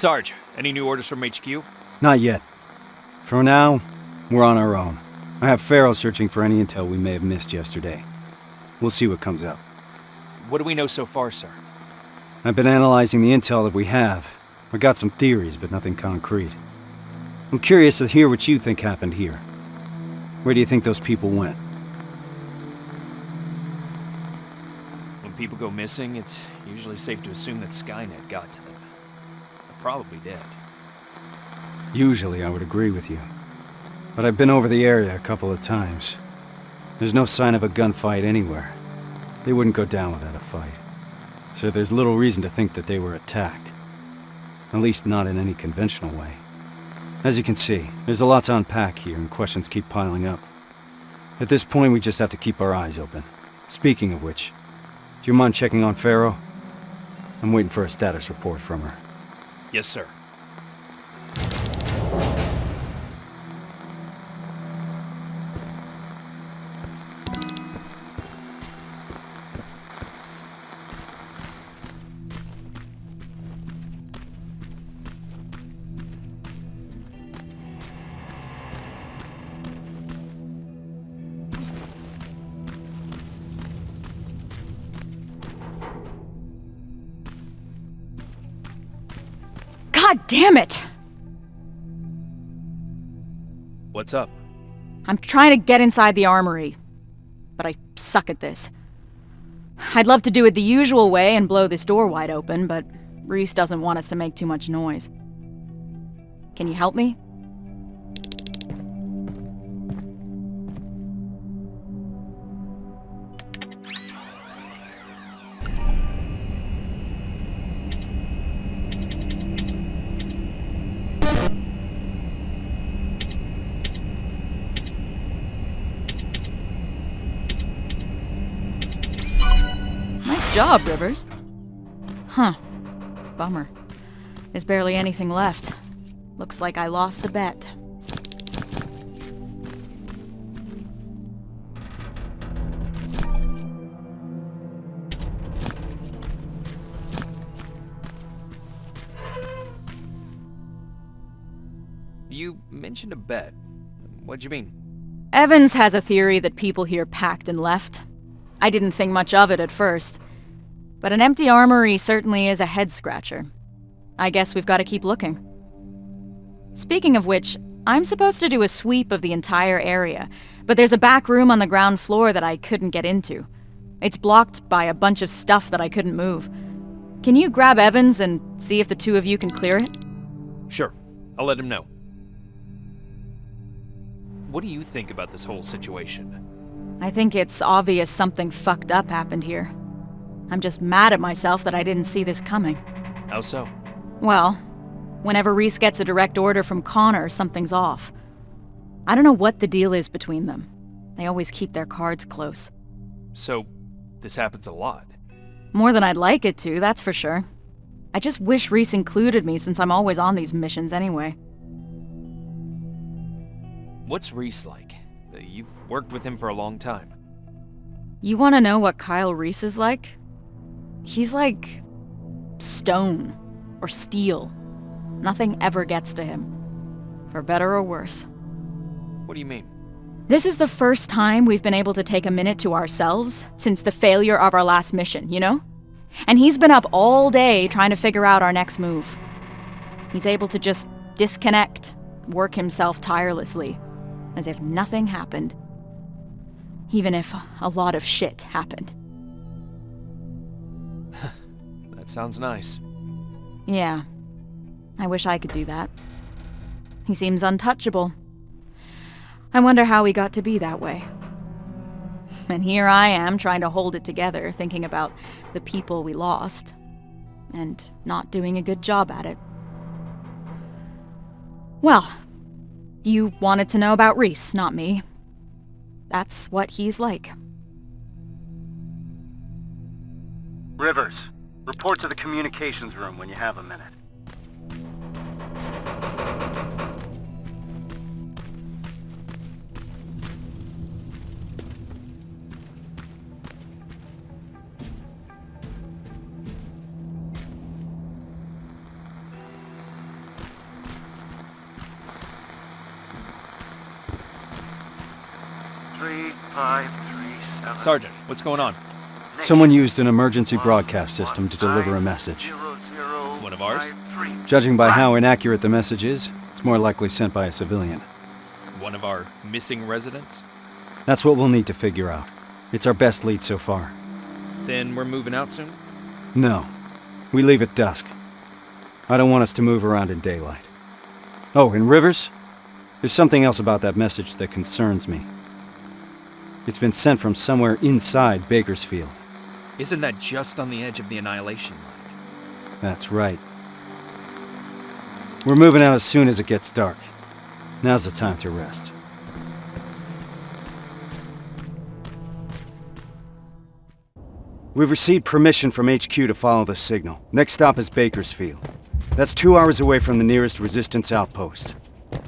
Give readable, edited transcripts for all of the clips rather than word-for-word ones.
Sarge, any new orders from HQ? Not yet. For now, we're on our own. I have Farrell searching for any intel we may have missed yesterday. We'll see what comes up. What do we know so far, sir? I've been analyzing the intel that we have. I got some theories, but nothing concrete. I'm curious to hear what you think happened here. Where do you think those people went? When people go missing, it's usually safe to assume that Skynet got to them. They're probably dead. Usually I would agree with you. But I've been over the area a couple of times. There's no sign of a gunfight anywhere. They wouldn't go down without a fight. So there's little reason to think that they were attacked. At least not in any conventional way. As you can see, there's a lot to unpack here and questions keep piling up. At this point, we just have to keep our eyes open. Speaking of which, do you mind checking on Farrell? I'm waiting for a status report from her. Yes, sir. God damn it! What's up? I'm trying to get inside the Armory, but I suck at this. I'd love to do it the usual way and blow this door wide open, but Reese doesn't want us to make too much noise. Can you help me? Nice job, Rivers. Huh. Bummer. There's barely anything left. Looks like I lost the bet. You mentioned a bet. What'd you mean? Evans has a theory that people here packed and left. I didn't think much of it at first. But an empty armory certainly is a head-scratcher. I guess we've got to keep looking. Speaking of which, I'm supposed to do a sweep of the entire area, but there's a back room on the ground floor that I couldn't get into. It's blocked by a bunch of stuff that I couldn't move. Can you grab Evans and see if the two of you can clear it? Sure. I'll let him know. What do you think about this whole situation? I think it's obvious something fucked up happened here. I'm just mad at myself that I didn't see this coming. How so? Well, whenever Reese gets a direct order from Connor, something's off. I don't know what the deal is between them. They always keep their cards close. So, this happens a lot? More than I'd like it to, that's for sure. I just wish Reese included me since I'm always on these missions anyway. What's Reese like? You've worked with him for a long time. You want to know what Kyle Reese is like? He's like stone or steel. Nothing ever gets to him. For better or worse. What do you mean? This is the first time we've been able to take a minute to ourselves since the failure of our last mission, you know? And he's been up all day trying to figure out our next move. He's able to just disconnect, work himself tirelessly, as if nothing happened. Even if a lot of shit happened. That sounds nice. Yeah. I wish I could do that. He seems untouchable. I wonder how he got to be that way. And here I am trying to hold it together, thinking about the people we lost. And not doing a good job at it. Well, you wanted to know about Reese, not me. That's what he's like. Rivers, report to the communications room when you have a minute. 8537. Sergeant, what's going on? Someone used an emergency broadcast system to deliver a message. One of ours? Judging by how inaccurate the message is, it's more likely sent by a civilian. One of our missing residents? That's what we'll need to figure out. It's our best lead so far. Then we're moving out soon? No. We leave at dusk. I don't want us to move around in daylight. Oh, in Rivers? There's something else about that message that concerns me. It's been sent from somewhere inside Bakersfield. Isn't that just on the edge of the Annihilation Line? That's right. We're moving out as soon as it gets dark. Now's the time to rest. We've received permission from HQ to follow the signal. Next stop is Bakersfield. That's 2 hours away from the nearest resistance outpost.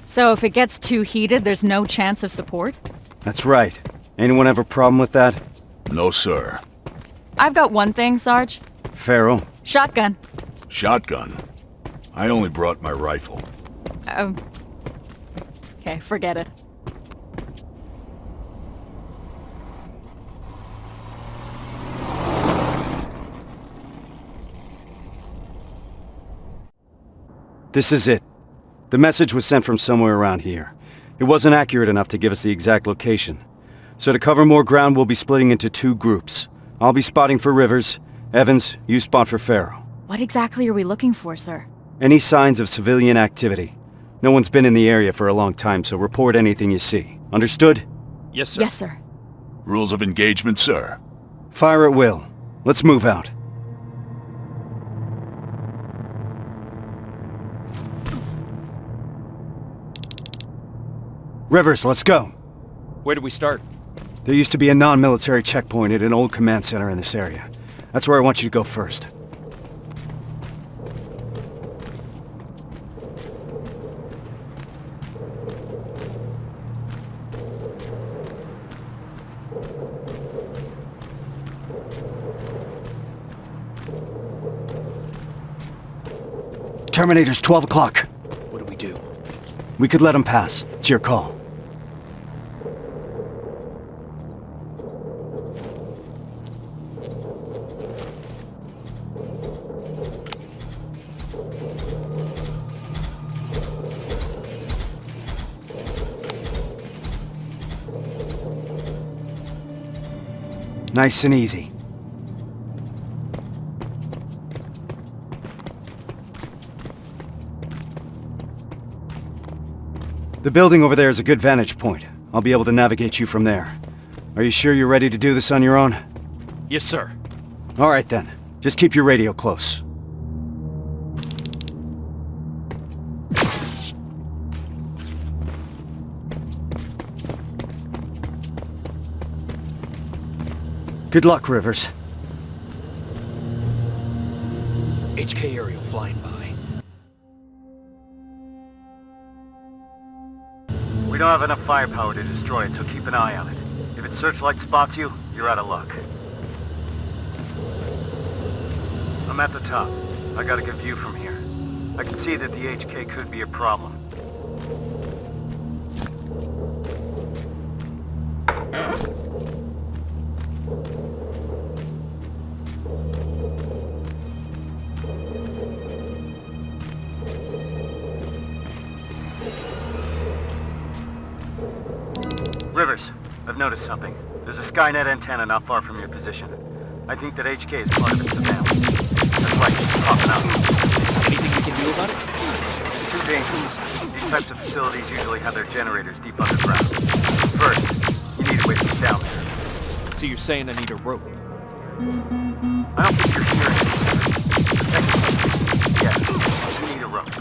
So if it gets too heated, there's no chance of support? That's right. Anyone have a problem with that? No, sir. I've got one thing, Sarge. Farrell? Shotgun. Shotgun? I only brought my rifle. Okay, forget it. This is it. The message was sent from somewhere around here. It wasn't accurate enough to give us the exact location. So to cover more ground, we'll be splitting into 2 groups. I'll be spotting for Rivers. Evans, you spot for Farrell. What exactly are we looking for, sir? Any signs of civilian activity? No one's been in the area for a long time, so report anything you see. Understood? Yes, sir. Yes, sir. Rules of engagement, sir. Fire at will. Let's move out. Rivers, let's go. Where do we start? There used to be a non-military checkpoint at an old command center in this area. That's where I want you to go first. Terminator's 12 o'clock. What do we do? We could let him pass. It's your call. Nice and easy. The building over there is a good vantage point. I'll be able to navigate you from there. Are you sure you're ready to do this on your own? Yes, sir. All right then. Just keep your radio close. Good luck, Rivers. HK aerial flying by. We don't have enough firepower to destroy it, so keep an eye on it. If its searchlight spots you, you're out of luck. I'm at the top. I got a good view from here. I can see that the HK could be a problem. Rivers, I've noticed something. There's a Skynet antenna not far from your position. I think that HK is part of its surveillance. That's why it's popping up. Anything we can do about it? It's too dangerous. These types of facilities usually have their generators deep underground. First, you need a way to get down there. So you're saying I need a rope? I don't think you're hearing me. Technically, yeah, you need a rope.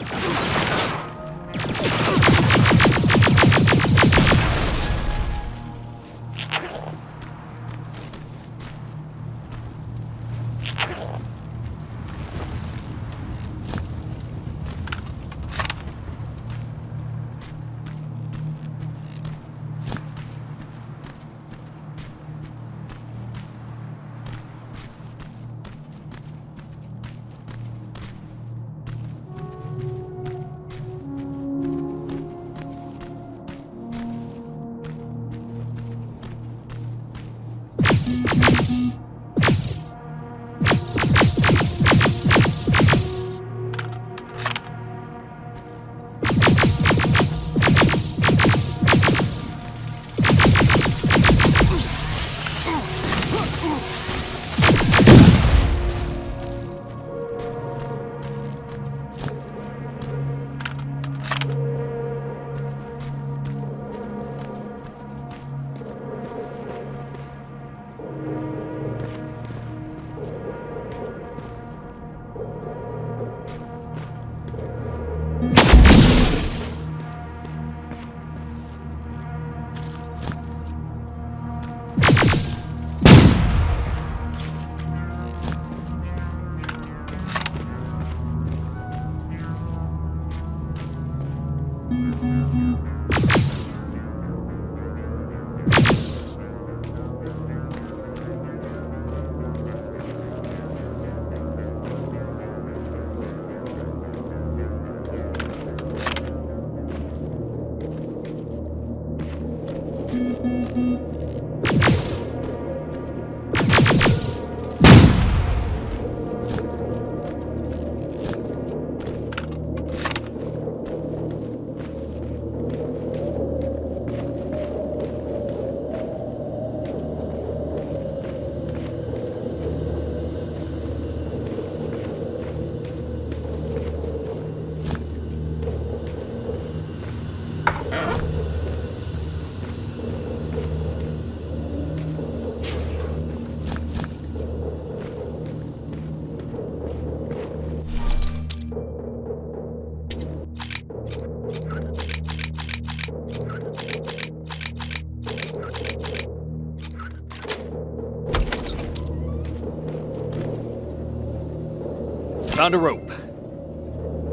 Found a rope.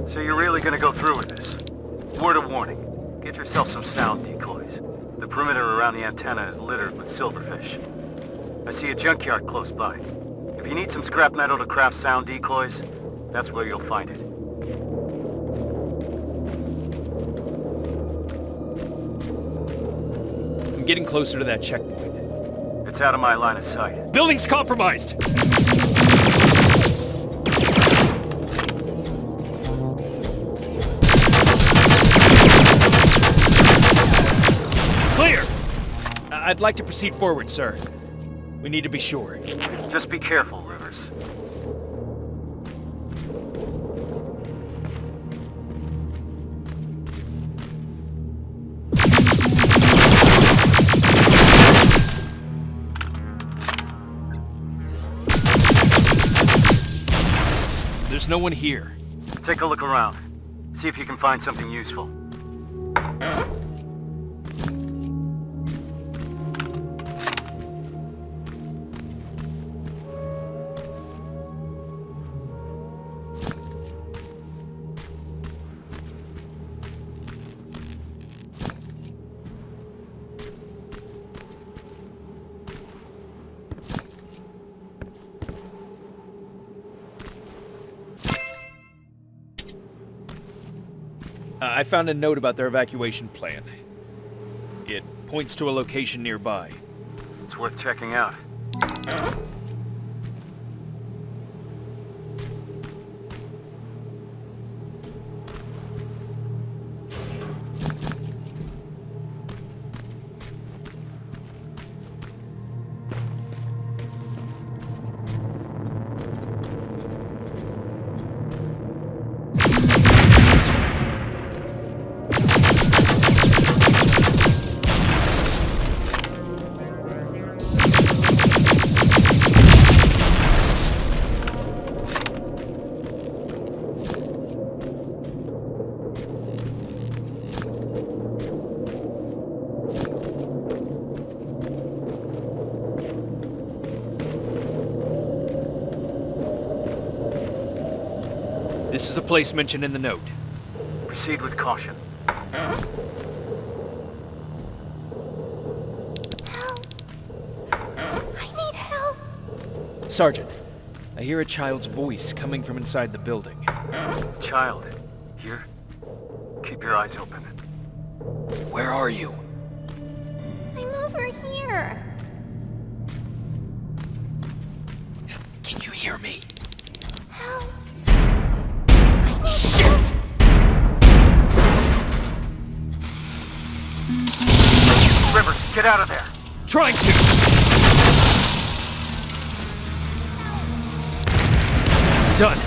So you're really gonna go through with this? Word of warning. Get yourself some sound decoys. The perimeter around the antenna is littered with silverfish. I see a junkyard close by. If you need some scrap metal to craft sound decoys, that's where you'll find it. I'm getting closer to that checkpoint. It's out of my line of sight. Building's compromised! Clear! I'd like to proceed forward, sir. We need to be sure. Just be careful, Rivers. There's no one here. Take a look around. See if you can find something useful. I found a note about their evacuation plan. It points to a location nearby. It's worth checking out. This is a place mentioned in the note. Proceed with caution. Help! I need help! Sergeant, I hear a child's voice coming from inside the building. Child, here? Keep your eyes open. Where are you? I'm over here. hear me? Help. Shit! Rivers, get out of there! Trying to! Done.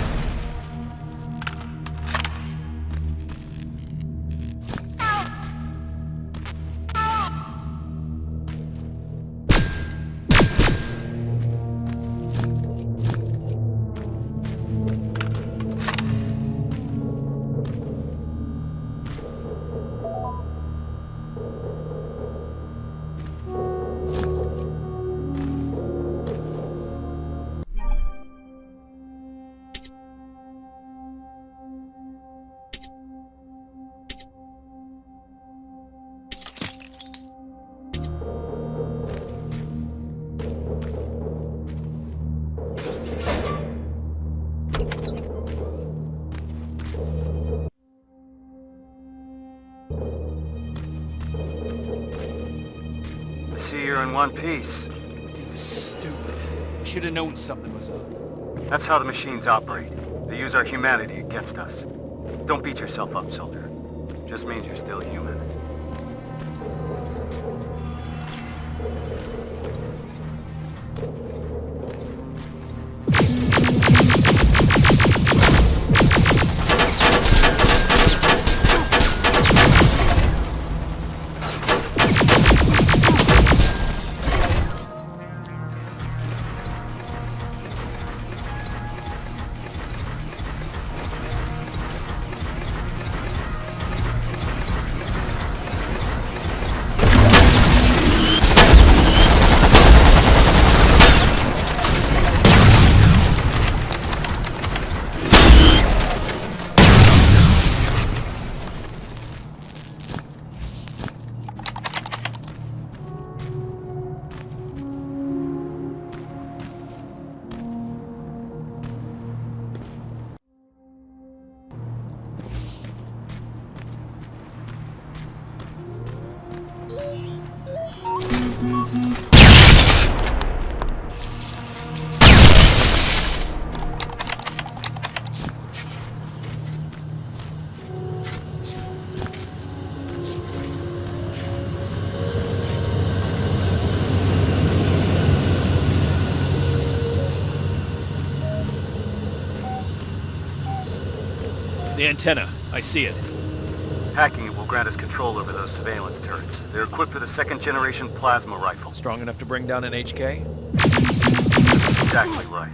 I see you're in one piece. It was stupid. Should have known something was up. That's how the machines operate. They use our humanity against us. Don't beat yourself up, soldier. Just means you're still human. The antenna. I see it. Hacking it will grant us control over those surveillance turrets. They're equipped with a second-generation plasma rifle. Strong enough to bring down an HK? Exactly right.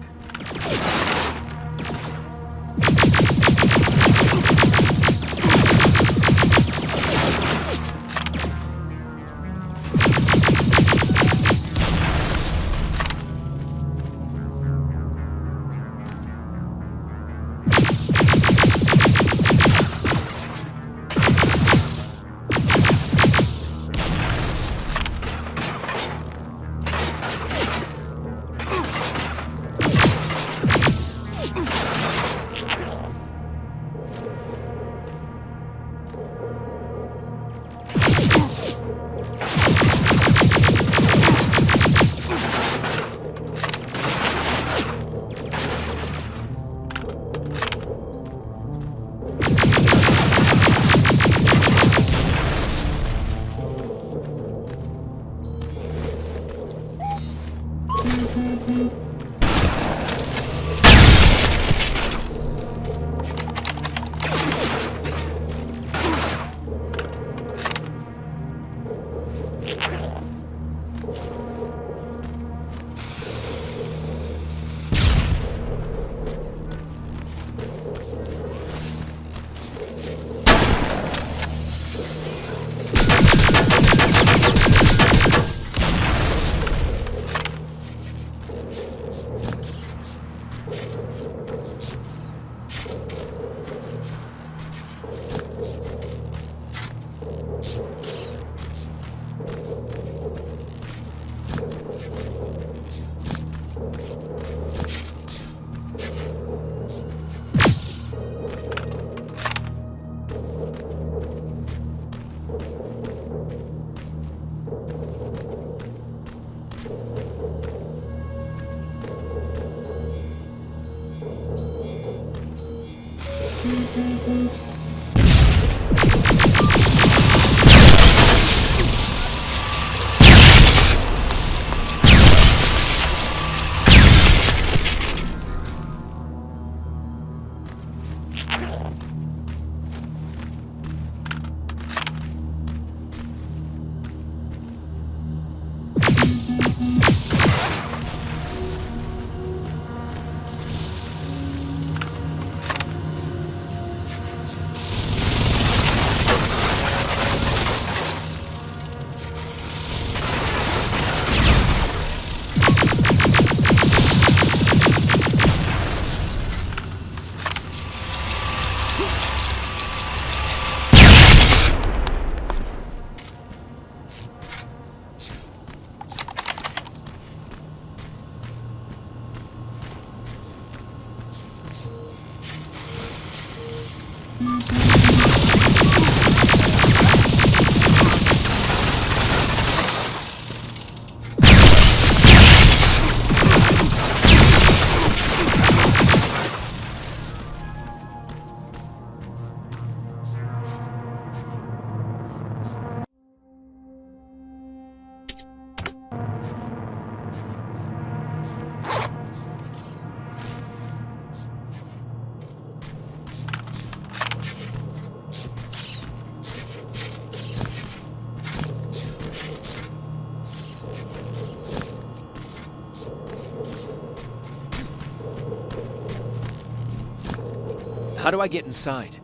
How do I get inside?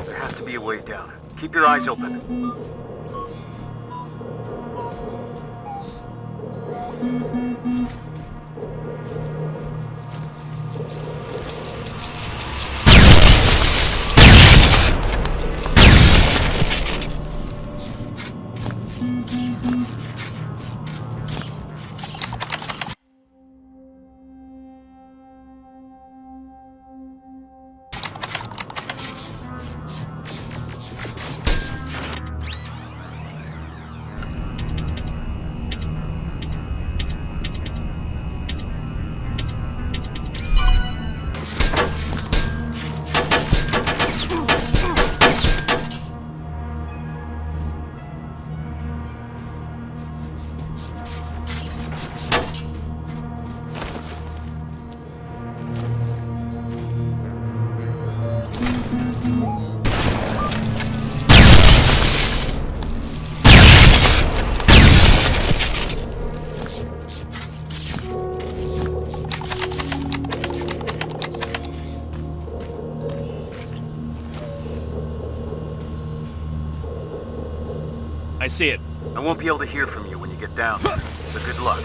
There has to be a way down. Keep your eyes open. I see it. I won't be able to hear from you when you get down there, so good luck.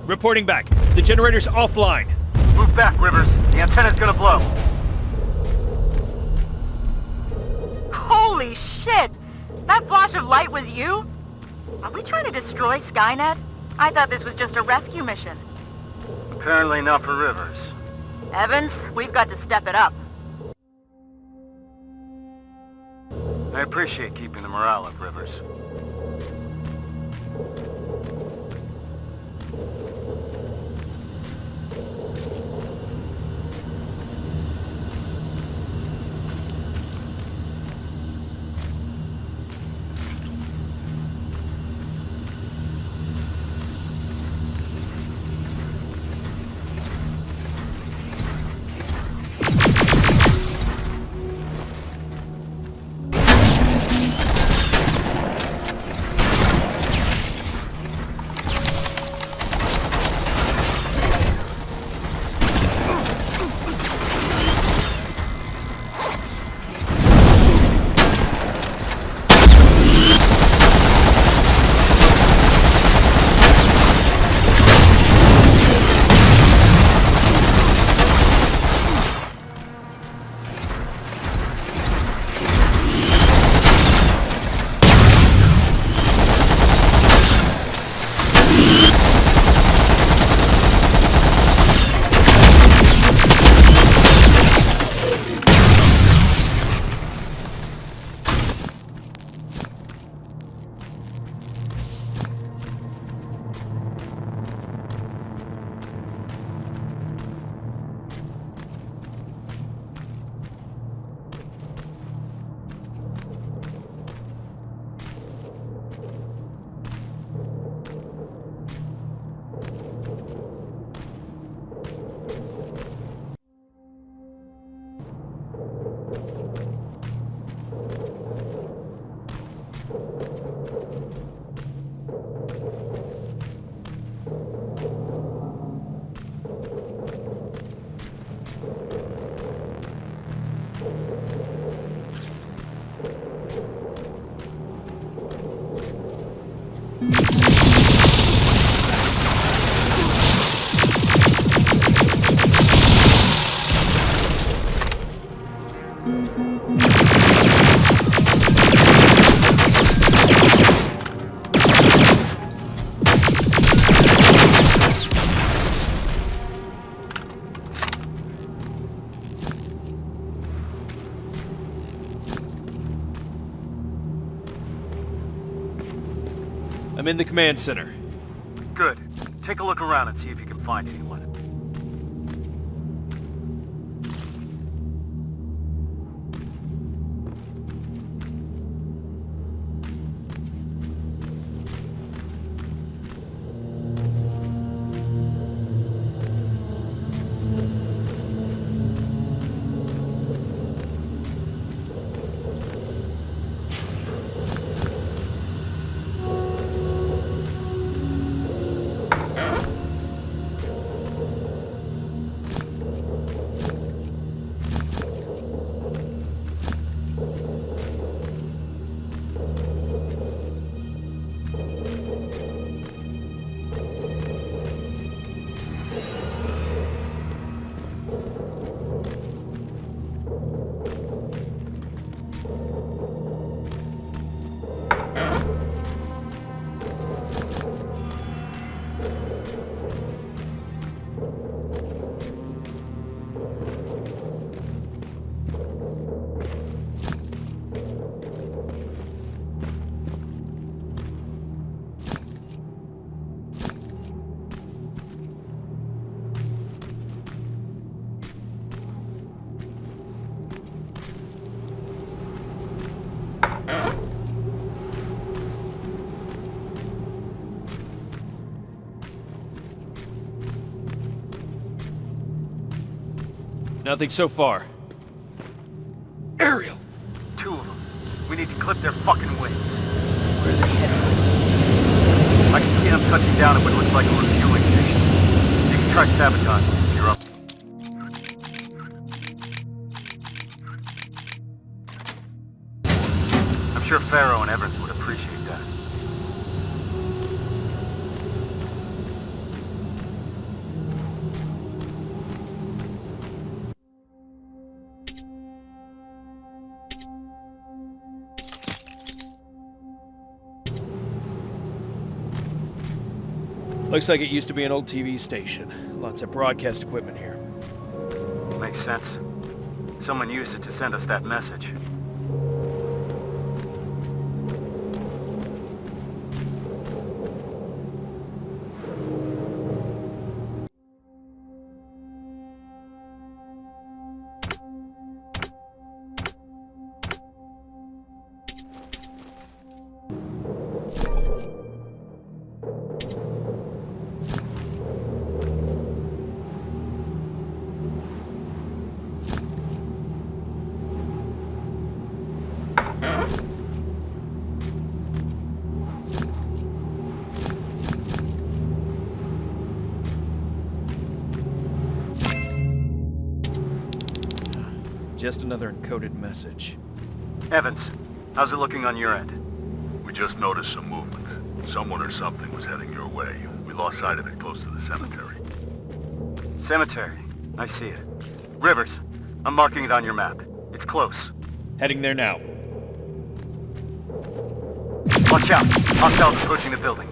Reporting back. The generator's offline. Move back, Rivers. The antenna's gonna blow. Holy shit! That flash of light was you? Are we trying to destroy Skynet? I thought this was just a rescue mission. Apparently not for Rivers. Evans, we've got to step it up. I appreciate keeping the morale up, Rivers. I'm in the command center. Good. Take a look around and see if you can find anyone. Nothing so far. Ariel! Two of them. We need to clip their fucking wings. Where are they headed? I can see them touching down at what looks like a refueling station. You can try sabotaging if you're up. I'm sure Farrow and Evans would appreciate that. Looks like it used to be an old TV station. Lots of broadcast equipment here. Makes sense. Someone used it to send us that message. Just another encoded message. Evans, how's it looking on your end? We just noticed some movement. Someone or something was heading your way. We lost sight of it close to the cemetery. Cemetery. I see it. Rivers, I'm marking it on your map. It's close. Heading there now. Watch out! Hostiles approaching the building.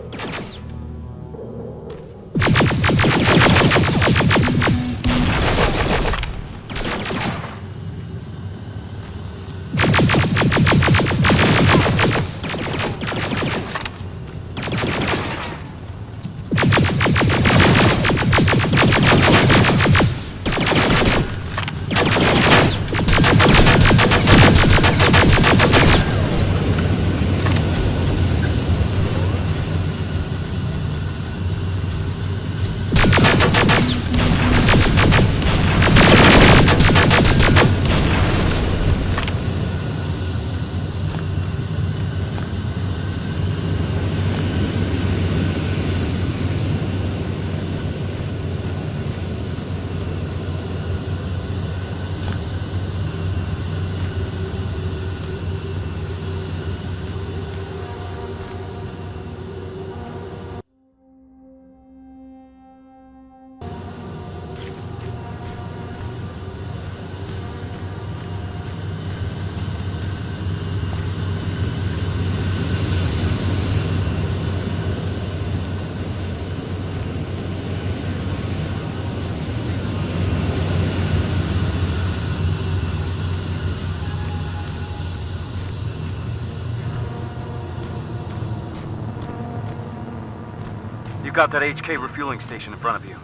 You've got that HK refueling station in front of you.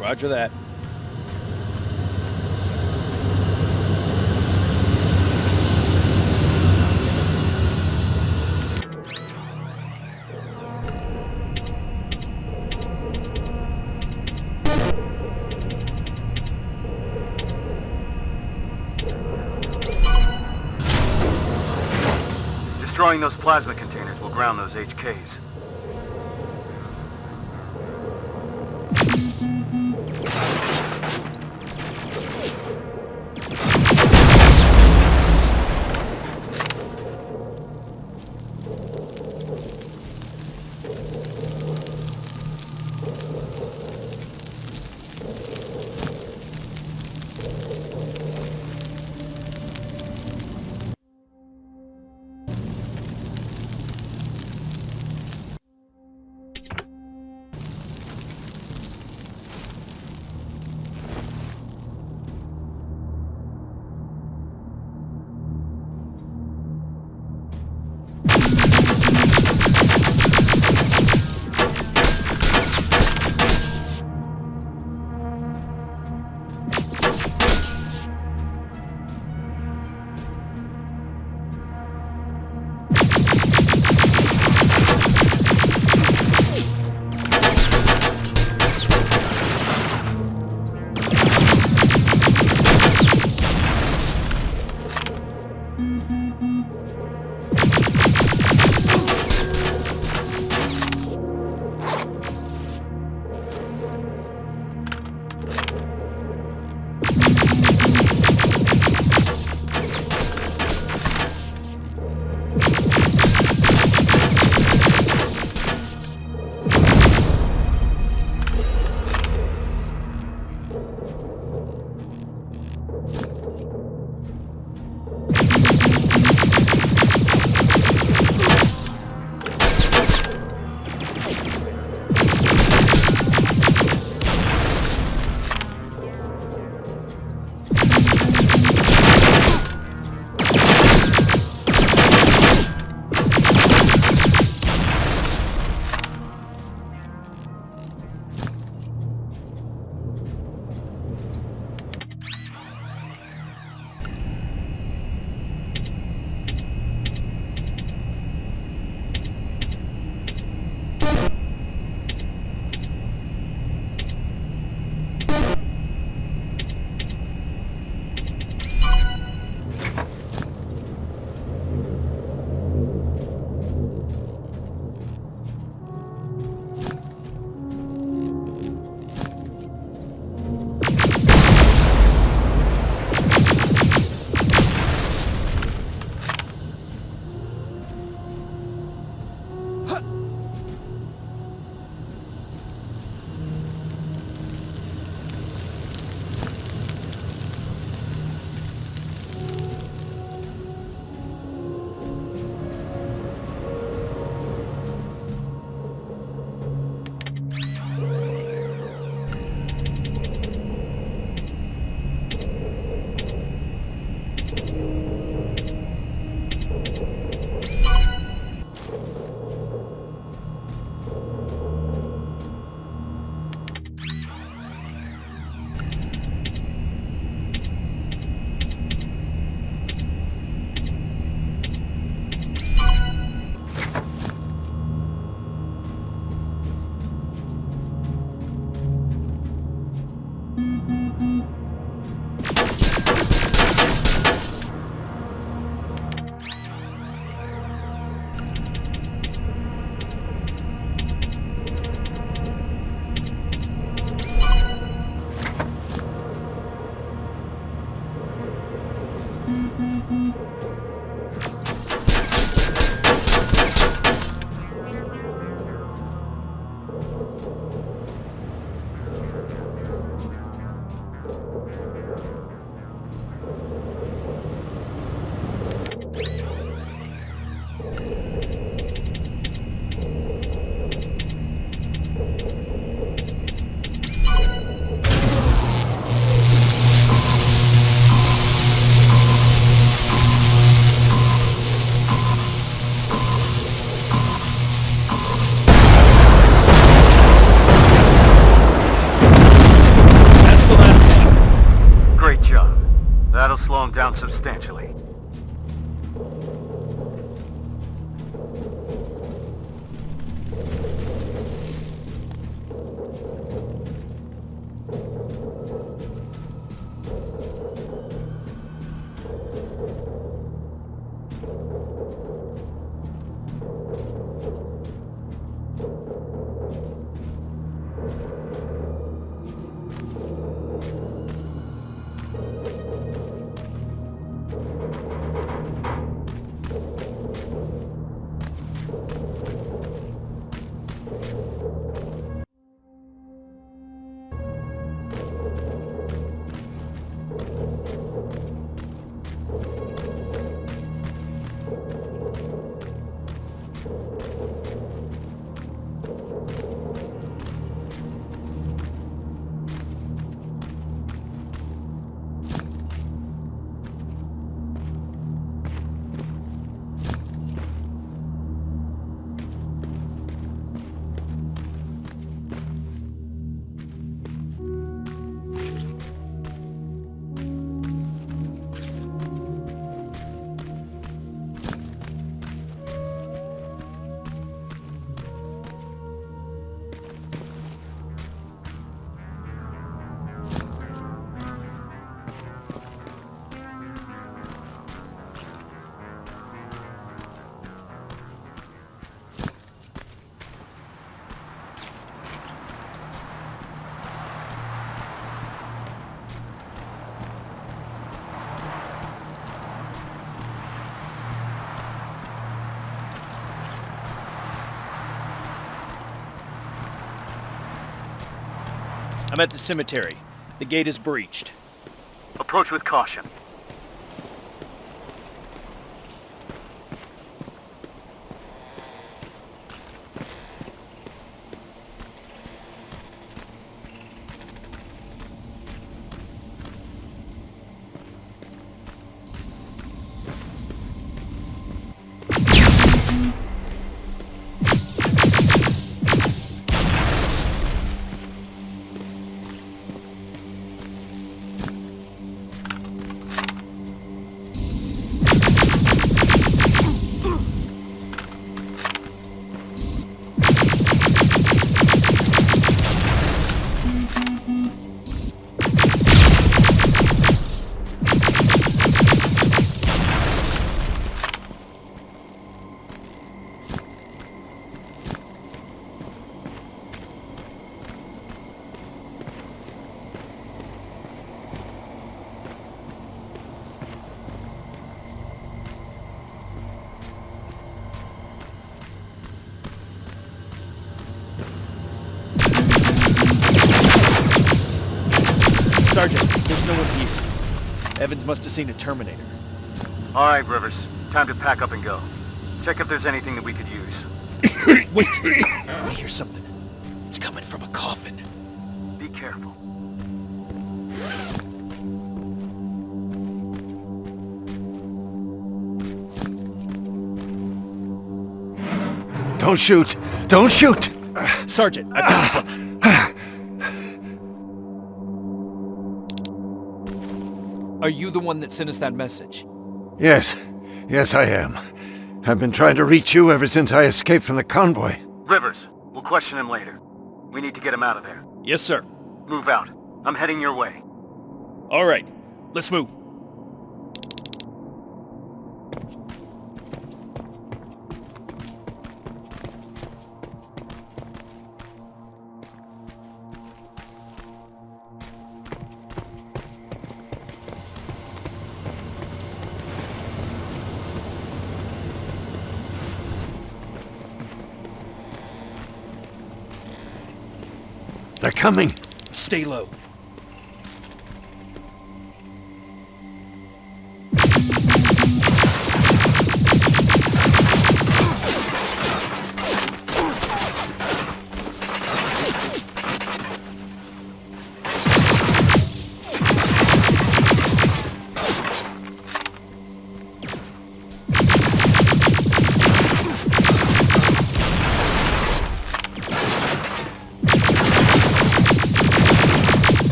Roger that. Destroying those plasma containers will ground those HKs. Down substantially. I'm at the cemetery. The gate is breached. Approach with caution. Sergeant, there's no one here. Evans must have seen a Terminator. All right, Rivers. Time to pack up and go. Check if there's anything that we could use. Wait! I hear something. It's coming from a coffin. Be careful. Don't shoot! Don't shoot! Sergeant, I found something. Are you the one that sent us that message? Yes. Yes, I am. I've been trying to reach you ever since I escaped from the convoy. Rivers, we'll question him later. We need to get him out of there. Yes, sir. Move out. I'm heading your way. All right, let's move. They're coming. Stay low.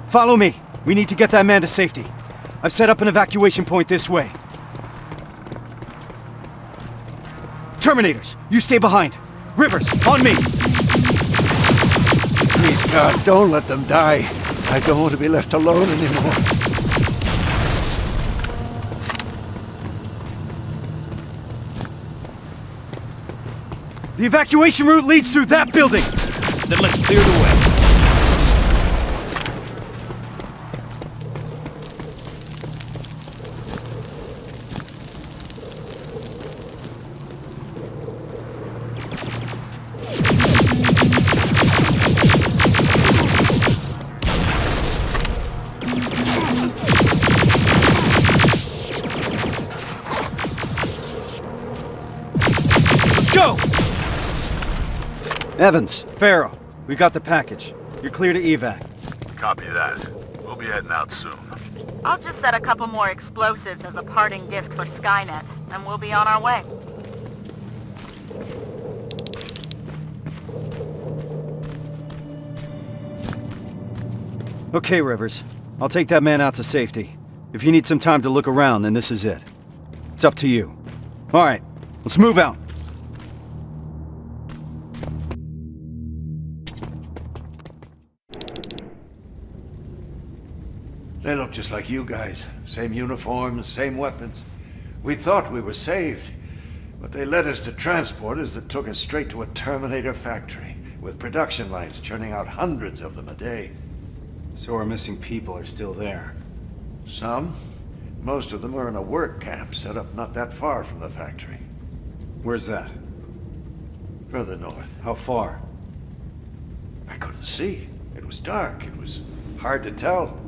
Follow me. We need to get that man to safety. I've set up an evacuation point this way. Terminators, you stay behind. Rivers, on me! Please, God, don't let them die. I don't want to be left alone anymore. The evacuation route leads through that building! Then let's clear the way. Evans, Farrow, we got the package. You're clear to evac. Copy that. We'll be heading out soon. I'll just set a couple more explosives as a parting gift for Skynet, and we'll be on our way. Okay, Rivers. I'll take that man out to safety. If you need some time to look around, then this is it. It's up to you. All right, let's move out. They look just like you guys. Same uniforms, same weapons. We thought we were saved, but they led us to transporters that took us straight to a Terminator factory, with production lines churning out hundreds of them a day. So our missing people are still there. Some. Most of them are in a work camp set up not that far from the factory. Where's that? Further north. How far? I couldn't see. It was dark. It was hard to tell.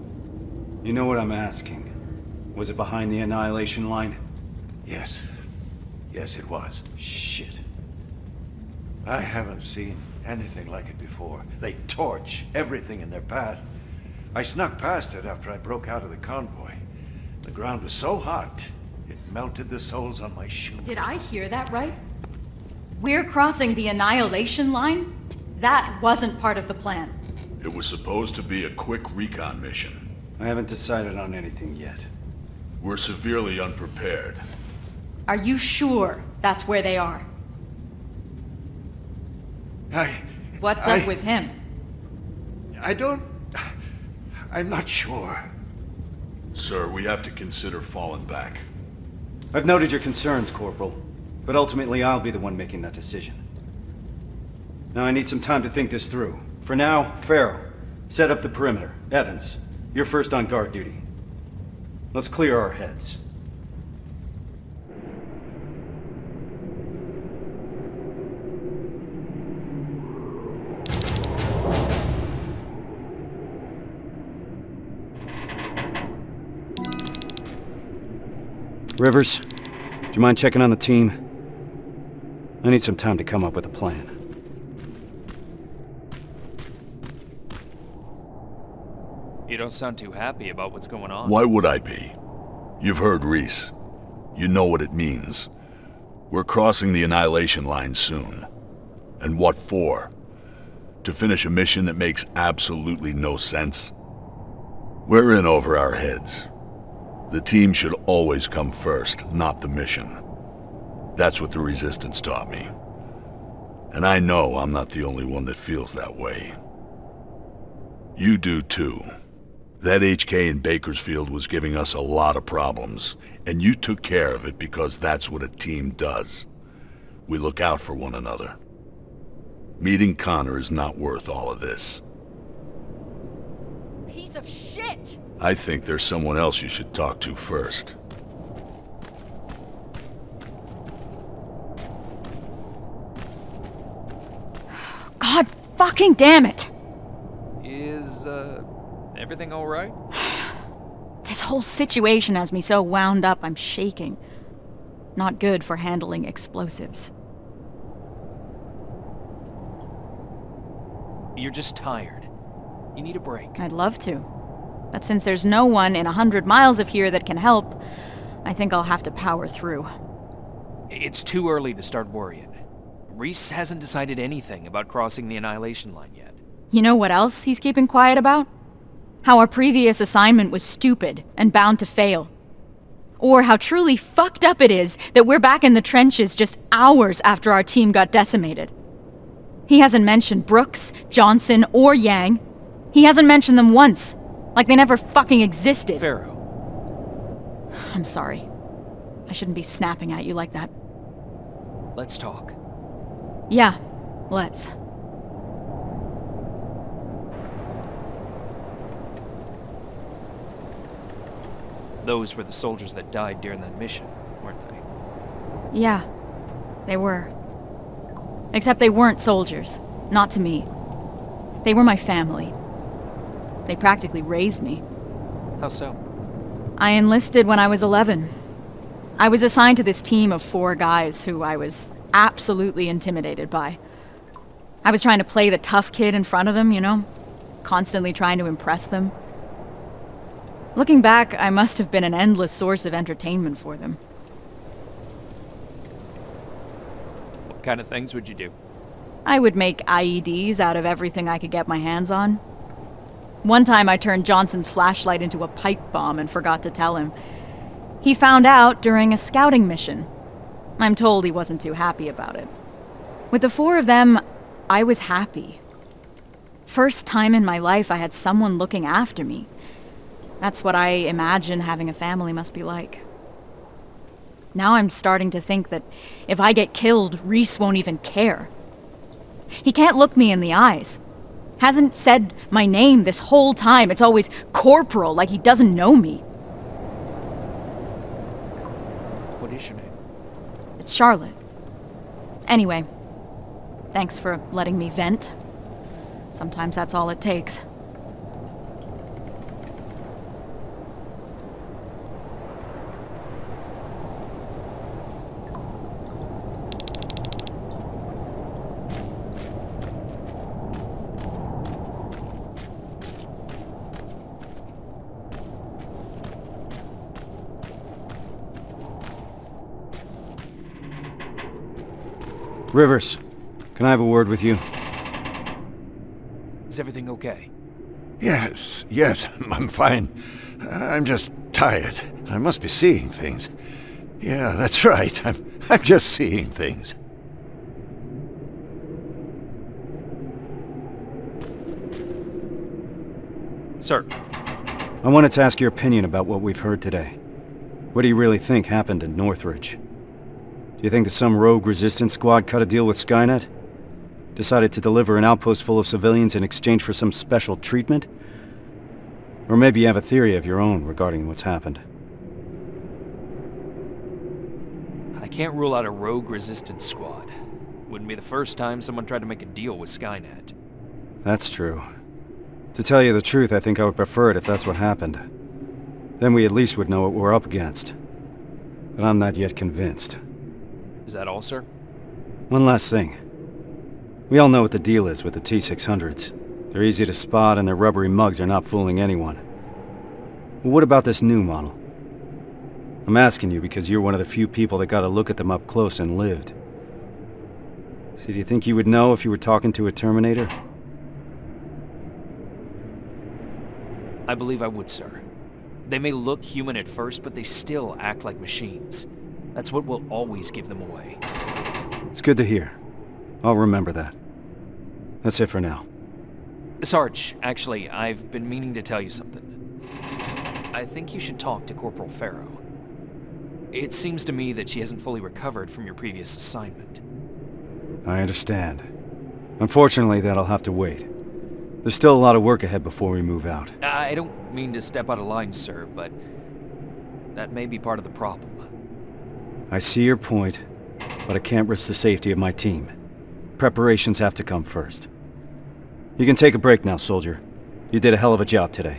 You know what I'm asking. Was it behind the annihilation line? Yes. Yes, it was. Shit. I haven't seen anything like it before. They torch everything in their path. I snuck past it after I broke out of the convoy. The ground was so hot, it melted the soles on my shoes. Did I hear that right? We're crossing the annihilation line? That wasn't part of the plan. It was supposed to be a quick recon mission. I haven't decided on anything yet. We're severely unprepared. Are you sure that's where they are? What's up with him? I'm not sure. Sir, we have to consider falling back. I've noted your concerns, Corporal, but ultimately I'll be the one making that decision. Now I need some time to think this through. For now, Farrell, set up the perimeter. Evans, you're first on guard duty. Let's clear our heads. Rivers, do you mind checking on the team? I need some time to come up with a plan. You don't sound too happy about what's going on. Why would I be? You've heard Reese. You know what it means. We're crossing the annihilation line soon. And what for? To finish a mission that makes absolutely no sense? We're in over our heads. The team should always come first, not the mission. That's what the Resistance taught me. And I know I'm not the only one that feels that way. You do too. That HK in Bakersfield was giving us a lot of problems, and you took care of it because that's what a team does. We look out for one another. Meeting Connor is not worth all of this. Piece of shit! I think there's someone else you should talk to first. God fucking damn it! Is, everything alright? This whole situation has me so wound up I'm shaking. Not good for handling explosives. You're just tired. You need a break. I'd love to. But since there's no one in 100 miles of here that can help, I think I'll have to power through. It's too early to start worrying. Reese hasn't decided anything about crossing the annihilation line yet. You know what else he's keeping quiet about? How our previous assignment was stupid and bound to fail. Or how truly fucked up it is that we're back in the trenches just hours after our team got decimated. He hasn't mentioned Brooks, Johnson, or Yang. He hasn't mentioned them once. Like they never fucking existed. Pharaoh. I'm sorry. I shouldn't be snapping at you like that. Let's talk. Yeah, let's. Those were the soldiers that died during that mission, weren't they? Yeah, they were. Except they weren't soldiers. Not to me. They were my family. They practically raised me. How so? I enlisted when I was 11. I was assigned to this team of 4 guys who I was absolutely intimidated by. I was trying to play the tough kid in front of them, you know? Constantly trying to impress them. Looking back, I must have been an endless source of entertainment for them. What kind of things would you do? I would make IEDs out of everything I could get my hands on. One time I turned Johnson's flashlight into a pipe bomb and forgot to tell him. He found out during a scouting mission. I'm told he wasn't too happy about it. With the 4 of them, I was happy. First time in my life I had someone looking after me. That's what I imagine having a family must be like. Now I'm starting to think that if I get killed, Reese won't even care. He can't look me in the eyes. Hasn't said my name this whole time. It's always Corporal, like he doesn't know me. What is your name? It's Charlotte. Anyway, thanks for letting me vent. Sometimes that's all it takes. Rivers, can I have a word with you? Is everything okay? Yes, I'm fine. I'm just tired. I must be seeing things. Yeah, that's right. I'm just seeing things. Sir, I wanted to ask your opinion about what we've heard today. What do you really think happened in Northridge? Do you think that some rogue resistance squad cut a deal with Skynet? Decided to deliver an outpost full of civilians in exchange for some special treatment? Or maybe you have a theory of your own regarding what's happened. I can't rule out a rogue resistance squad. Wouldn't be the first time someone tried to make a deal with Skynet. That's true. To tell you the truth, I think I would prefer it if that's what happened. Then we at least would know what we're up against. But I'm not yet convinced. Is that all, sir? One last thing. We all know what the deal is with the T-600s. They're easy to spot and their rubbery mugs are not fooling anyone. But what about this new model? I'm asking you because you're one of the few people that got a look at them up close and lived. See, do you think you would know if you were talking to a Terminator? I believe I would, sir. They may look human at first, but they still act like machines. That's what will always give them away. It's good to hear. I'll remember that. That's it for now. Sarge, actually, I've been meaning to tell you something. I think you should talk to Corporal Farrow. It seems to me that she hasn't fully recovered from your previous assignment. I understand. Unfortunately, that'll have to wait. There's still a lot of work ahead before we move out. I don't mean to step out of line, sir, but that may be part of the problem. I see your point, but I can't risk the safety of my team. Preparations have to come first. You can take a break now, soldier. You did a hell of a job today.